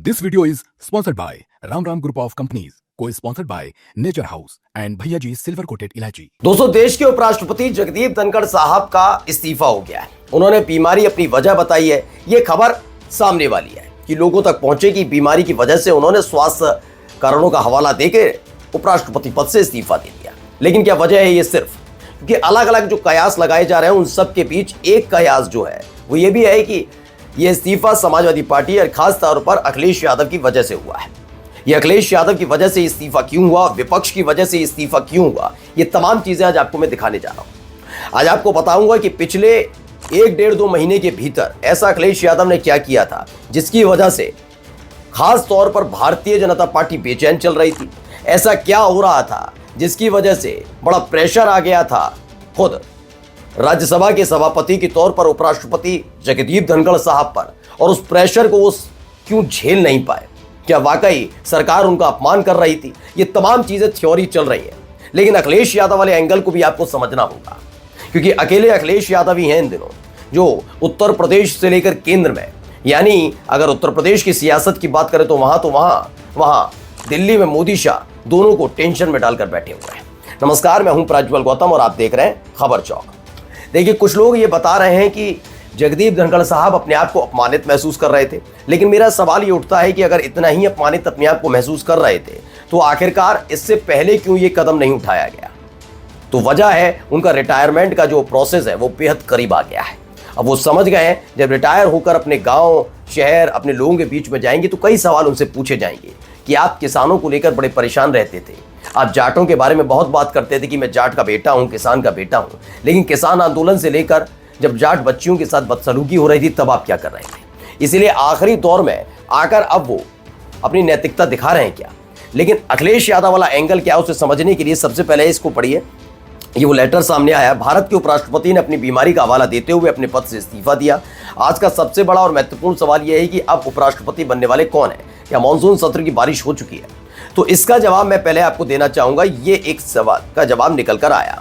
This video is sponsored by Ram Ram Group of Companies, co-sponsored by Nature House and भैया G silver coated इलायची। दोस्तों, देश के उपराष्ट्रपति जगदीप धनखड़ साहब का इस्तीफा हो गया है। उन्होंने बीमारी अपनी वजह बताई है। ये खबर सामने वाली है कि लोगों तक पहुंचे कि बीमारी की वजह से उन्होंने स्वास्थ्य कारणों का हवाला देकर उपराष्ट्रपति पद से इस्तीफा दे दिया। लेकिन क्या वजह है? ये सिर्फ क्योंकि अलग अलग जो कयास लगाए जा रहे हैं उन सब के बीच एक कयास जो है वो ये भी है कि ये इस्तीफा समाजवादी पार्टी और खास तौर पर अखिलेश यादव की वजह से हुआ है। ये अखिलेश यादव की वजह से इस्तीफा क्यों हुआ, विपक्ष की वजह से इस्तीफा क्यों हुआ, ये तमाम चीजें आज आपको मैं दिखाने जा रहा हूं। आज आपको बताऊंगा कि पिछले 1-1.5-2 महीने के भीतर ऐसा अखिलेश यादव ने क्या किया था जिसकी वजह से खास तौर पर भारतीय जनता पार्टी बेचैन चल रही थी। ऐसा क्या हो रहा था जिसकी वजह से बड़ा प्रेशर आ गया था खुद राज्यसभा के सभापति के तौर पर उपराष्ट्रपति जगदीप धनखड़ साहब पर, और उस प्रेशर को वो क्यों झेल नहीं पाए? क्या वाकई सरकार उनका अपमान कर रही थी? ये तमाम चीजें थ्योरी चल रही है, लेकिन अखिलेश यादव वाले एंगल को भी आपको समझना होगा, क्योंकि अकेले अखिलेश यादव ही हैं इन दिनों जो उत्तर प्रदेश से लेकर केंद्र में, यानी अगर उत्तर प्रदेश की सियासत की बात करें तो वहां दिल्ली में मोदी शाह दोनों को टेंशन में डालकर बैठे हुए हैं। नमस्कार, मैं हूं प्रज्वल गौतम और आप देख रहे हैं खबर चौक। देखिए, कुछ लोग ये बता रहे हैं कि जगदीप धनखड़ साहब अपने आप को अपमानित महसूस कर रहे थे, लेकिन मेरा सवाल ये उठता है कि अगर इतना ही अपमानित अपने आप को महसूस कर रहे थे तो आखिरकार इससे पहले क्यों ये कदम नहीं उठाया गया? तो वजह है उनका रिटायरमेंट का जो प्रोसेस है वो बेहद करीब आ गया है। अब वो समझ गए हैं जब रिटायर होकर अपने गांव शहर अपने लोगों के बीच में जाएंगे तो कई सवाल उनसे पूछे जाएंगे कि आप किसानों को लेकर बड़े परेशान रहते थे, आप जाटों के बारे में बहुत बात करते थे कि मैं जाट का बेटा हूं, किसान का बेटा हूं, लेकिन किसान आंदोलन से लेकर जब जाट बच्चियों के साथ बदसलूकी हो रही थी तब आप क्या कर रहे थे? इसीलिए आखिरी दौर में आकर अब वो अपनी नैतिकता दिखा रहे हैं क्या? लेकिन अखिलेश यादव वाला एंगल क्या है उसे समझने के लिए सबसे पहले इसको पढ़िए। ये वो लेटर सामने आया। भारत के उपराष्ट्रपति ने अपनी बीमारी का हवाला देते हुए अपने पद से इस्तीफा दिया। आज का सबसे बड़ा और महत्वपूर्ण सवाल यह है कि अब उपराष्ट्रपति बनने वाले कौन है? क्या मानसून सत्र की बारिश हो चुकी है? तो इसका जवाब मैं पहले आपको देना चाहूंगा। ये एक सवाल का जवाब निकल कर आया।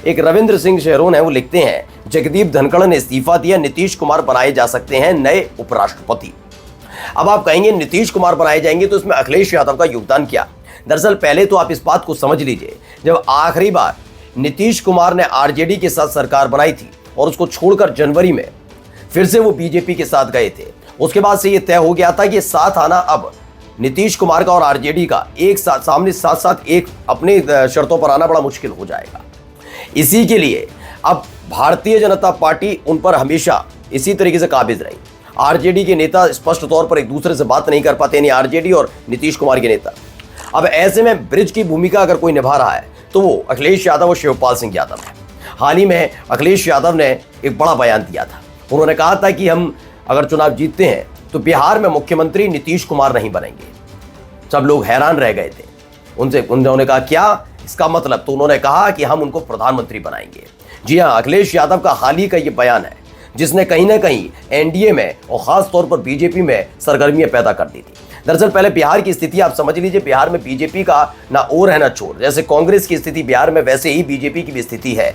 एक रविंद्र सिंह शेरोन है, वो लिखते हैं, जगदीप धनखड़ ने इस्तीफा दिया, नीतीश कुमार बनाए जा सकते हैं नए उपराष्ट्रपति। अब आप कहेंगे नीतीश कुमार बनाए जाएंगे तो इसमें अखिलेश यादव का योगदान क्या? दरअसल पहले तो आप इस बात को समझ लीजिए, जब आखिरी बार नीतीश कुमार ने आरजेडी के साथ सरकार बनाई थी और उसको छोड़कर जनवरी में फिर से वो बीजेपी के साथ गए थे, उसके बाद से ये तय हो गया था कि साथ आना अब नीतीश कुमार का और आरजेडी का एक साथ सामने साथ एक अपने शर्तों पर आना बड़ा मुश्किल हो जाएगा। इसी के लिए अब भारतीय जनता पार्टी उन पर हमेशा इसी तरीके से काबिज रही। आरजेडी के नेता स्पष्ट तौर पर एक दूसरे से बात नहीं कर पाते, यानी आरजेडी और नीतीश कुमार के नेता। अब ऐसे में ब्रिज की भूमिका अगर कोई निभा रहा है तो वो अखिलेश यादव और शिवपाल सिंह यादव है। हाल ही में अखिलेश यादव ने एक बड़ा बयान दिया था। उन्होंने कहा था कि हम अगर चुनाव जीतते हैं तो बिहार में मुख्यमंत्री नीतीश कुमार नहीं बनेंगे। सब लोग हैरान रह गए थे। उन्होंने कहा क्या इसका मतलब? तो उन्होंने कहा कि हम उनको प्रधानमंत्री बनाएंगे। जी हाँ, अखिलेश यादव का हाल ही का ये बयान है जिसने कहीं ना कहीं एनडीए में और खास तौर पर बीजेपी में सरगर्मियां पैदा कर दी थी। दरअसल पहले बिहार की स्थिति आप समझ लीजिए। बिहार में बीजेपी का ना ओर है ना छोर। जैसे कांग्रेस की स्थिति बिहार में, वैसे ही बीजेपी की भी स्थिति है।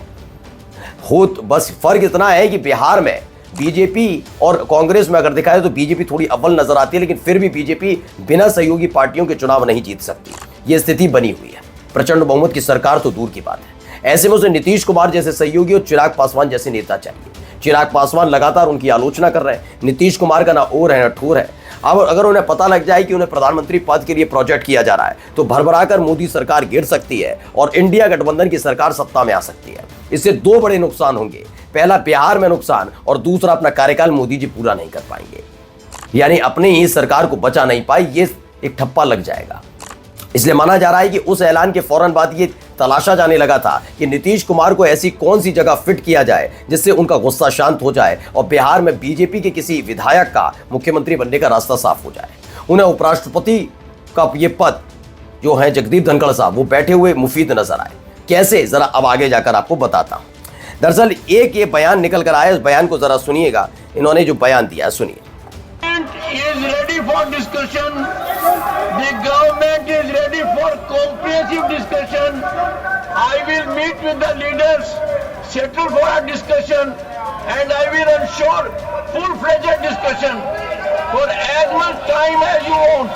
बस फर्क इतना है कि बिहार में बीजेपी और कांग्रेस में अगर देखा जाए तो बीजेपी थोड़ी अव्वल नजर आती है, लेकिन फिर भी बीजेपी बिना सहयोगी पार्टियों के चुनाव नहीं जीत सकती। यह स्थिति बनी हुई है। प्रचंड बहुमत की सरकार तो दूर की बात है। ऐसे में उसे नीतीश कुमार जैसे सहयोगी और चिराग पासवान जैसे नेता चाहिए। चिराग पासवान लगातार उनकी आलोचना कर रहे हैं। नीतीश कुमार का ना ओर है ना ठोर है। अब अगर उन्हें पता लग जाए कि उन्हें प्रधानमंत्री पद के लिए प्रोजेक्ट किया जा रहा है तो भरभराकर मोदी सरकार गिर सकती है और इंडिया गठबंधन की सरकार सत्ता में आ सकती है। इससे दो बड़े नुकसान होंगे। पहला बिहार में नुकसान, और दूसरा अपना कार्यकाल मोदी जी पूरा नहीं कर पाएंगे, यानी अपने ही सरकार को बचा नहीं पाए, ये एक ठप्पा लग जाएगा। इसलिए माना जा रहा है कि उस ऐलान के फौरन बाद ये तलाशा जाने लगा था कि नीतीश कुमार को ऐसी कौन सी जगह फिट किया जाए जिससे उनका गुस्सा शांत हो जाए और बिहार में बीजेपी के किसी विधायक का मुख्यमंत्री बनने का रास्ता साफ हो जाए। उन्हें उपराष्ट्रपति का ये पद जो है जगदीप धनखड़ साहब वो बैठे हुए मुफीद नजर आए। कैसे, जरा अब आगे जाकर आपको बताता हूं। दरअसल एक ये बयान निकल कर आया, इस बयान को जरा सुनिएगा। इन्होंने जो बयान दिया सुनिए। is ready for discussion. The government is ready for comprehensive discussion. I will meet with the leaders, settle for a discussion, and I will ensure full-fledged discussion. for as much time as you want.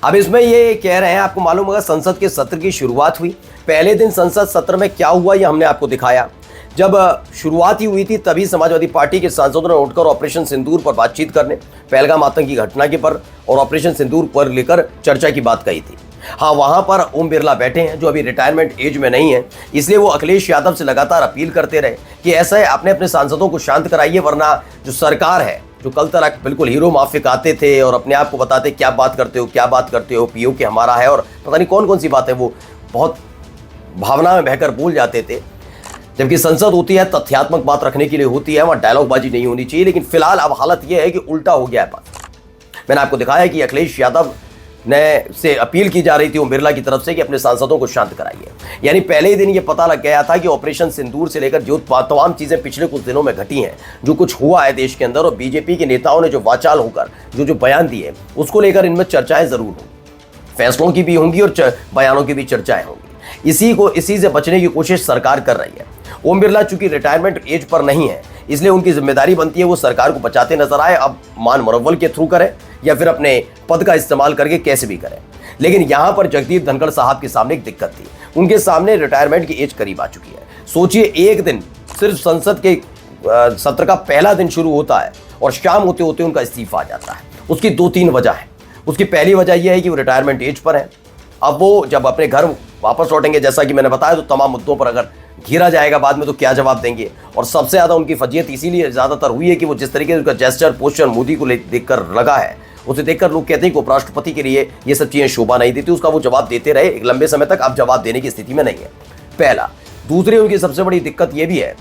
अब इसमें ये कह रहे हैं, आपको मालूम होगा संसद के सत्र की शुरुआत हुई। पहले दिन संसद सत्र में क्या हुआ ये हमने आपको दिखाया। जब शुरुआत ही हुई थी तभी समाजवादी पार्टी के सांसदों ने उठकर ऑपरेशन सिंदूर पर बातचीत करने, पहलगाम आतंकी घटना के पर और ऑपरेशन सिंदूर पर लेकर चर्चा की बात कही थी। हाँ, वहां पर ओम बिरला बैठे हैं जो अभी रिटायरमेंट एज में नहीं है, इसलिए वो अखिलेश यादव से लगातार अपील करते रहे कि ऐसा है अपने अपने सांसदों को शांत कराइए, वरना जो सरकार है, जो कल तक बिल्कुल हीरो माफिक आते थे और अपने आप को बताते क्या बात करते हो, पीओ के हमारा है और पता नहीं कौन कौन सी बातें, वो बहुत भावना में बहकर बोल जाते थे। जबकि संसद होती है तथ्यात्मक बात रखने के लिए होती है, वहाँ डायलॉगबाजी नहीं होनी चाहिए। लेकिन फिलहाल अब हालत यह है कि उल्टा हो गया है बात। मैंने आपको दिखाया कि अखिलेश यादव ने से अपील की जा रही थी ओम बिरला की तरफ से कि अपने सांसदों को शांत कराइए। यानी पहले ही दिन ये पता लग गया था कि ऑपरेशन सिंदूर से लेकर जो तमाम चीजें पिछले कुछ दिनों में घटी हैं, जो कुछ हुआ है देश के अंदर, और बीजेपी के नेताओं ने जो वाचाल होकर जो बयान दिए, उसको लेकर इनमें चर्चाएं जरूर होंगी, फैसलों की भी होंगी और बयानों की भी चर्चाएं होंगी। इसी से बचने की कोशिश सरकार कर रही है। ओम बिरला चूंकि रिटायरमेंट एज पर नहीं है, इसलिए उनकी जिम्मेदारी बनती है वो सरकार को बचाते नजर आए, अब मान मुरव्वल के थ्रू करें या फिर अपने पद का इस्तेमाल करके कैसे भी करें। लेकिन यहां पर जगदीप धनखड़ साहब के सामने एक दिक्कत थी, उनके सामने रिटायरमेंट की एज करीब आ चुकी है। सोचिए, एक दिन सिर्फ संसद के सत्र का पहला दिन शुरू होता है और शाम होते होते उनका इस्तीफा आ जाता है। उसकी 2-3 वजह है। उसकी पहली वजह यह है कि वो रिटायरमेंट एज पर है। अब वो जब अपने घर वापस लौटेंगे, जैसा कि मैंने बताया, तो तमाम मुद्दों पर अगर घेरा जाएगा बाद में तो क्या जवाब देंगे। और सबसे ज्यादा उनकी फजीयत इसीलिए ज्यादातर हुई है कि वो जिस तरीके से उनका जेस्चर पोस्चर मोदी को देखकर लगा है, उसे देखकर लोग कहते हैं कि उपराष्ट्रपति के लिए ये सब चीजें शोभा नहीं देती। उसका वो जवाब देते रहे एक लंबे समय तक, अब जवाब देने की स्थिति में नहीं है, पहला। दूसरी उनकी सबसे बड़ी दिक्कत ये भी है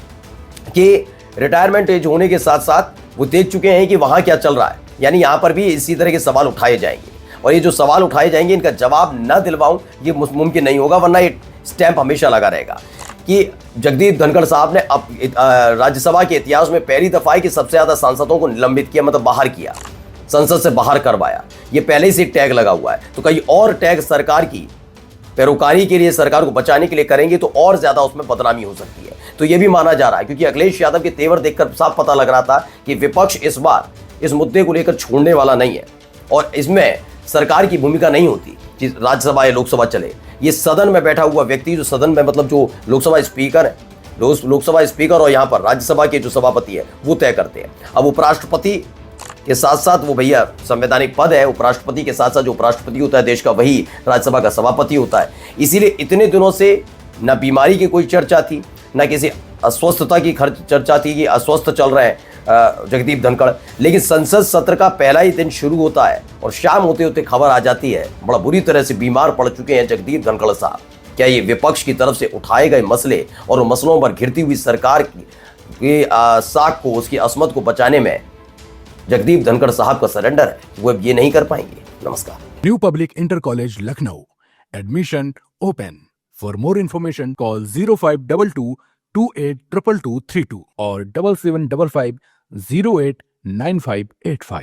कि रिटायरमेंट एज होने के साथ साथ वो देख चुके हैं कि वहां क्या चल रहा है। यानी यहां पर भी इसी तरह के सवाल उठाए जाएंगे और ये जो सवाल उठाए जाएंगे इनका जवाब न दिलवाऊं ये मुमकिन नहीं होगा, वरना ये स्टैंप हमेशा लगा रहेगा कि जगदीप धनखड़ साहब ने अब राज्यसभा के इतिहास में पहली दफा है कि सबसे ज्यादा सांसदों को निलंबित किया, मतलब बाहर किया, संसद से बाहर करवाया। ये पहले से टैग लगा हुआ है, तो कहीं और टैग सरकार की पैरोकारी के लिए, सरकार को बचाने के लिए करेंगे तो और ज्यादा उसमें बदनामी हो सकती है। तो ये भी माना जा रहा है, क्योंकि अखिलेश यादव के तेवर देखकर साफ पता लग रहा था कि विपक्ष इस बार इस मुद्दे को लेकर छोड़ने वाला नहीं है और इसमें सरकार की भूमिका नहीं होती कि राज्यसभा या लोकसभा चले। ये सदन में बैठा हुआ व्यक्ति, जो सदन में मतलब जो लोकसभा स्पीकर है, लोकसभा स्पीकर और यहाँ पर राज्यसभा के जो सभापति है वो तय करते हैं। अब उपराष्ट्रपति के साथ साथ वो भैया संवैधानिक पद है, उपराष्ट्रपति के साथ साथ जो उपराष्ट्रपति होता है देश का, वही राज्यसभा का सभापति होता है। इसीलिए इतने दिनों से न बीमारी की कोई चर्चा थी, न किसी अस्वस्थता की चर्चा थी कि अस्वस्थ चल रहे हैं जगदीप धनखड़। लेकिन संसद सत्र का पहला ही दिन शुरू होता है और शाम होते होते खबर आ जाती है बड़ा बुरी तरह से बीमार पड़ चुके हैं जगदीप धनखड़ साहब। क्या ये विपक्ष की तरफ से उठाए गए मसले और उन मसलों पर घिरती हुई सरकार की साख को, उसकी असमत को बचाने में जगदीप धनखड़ साहब का सरेंडर है, वो अब ये नहीं कर पाएंगे। नमस्कार। New public inter college Lucknow, admission open. For more information call 0522 282232 और 7755 089585।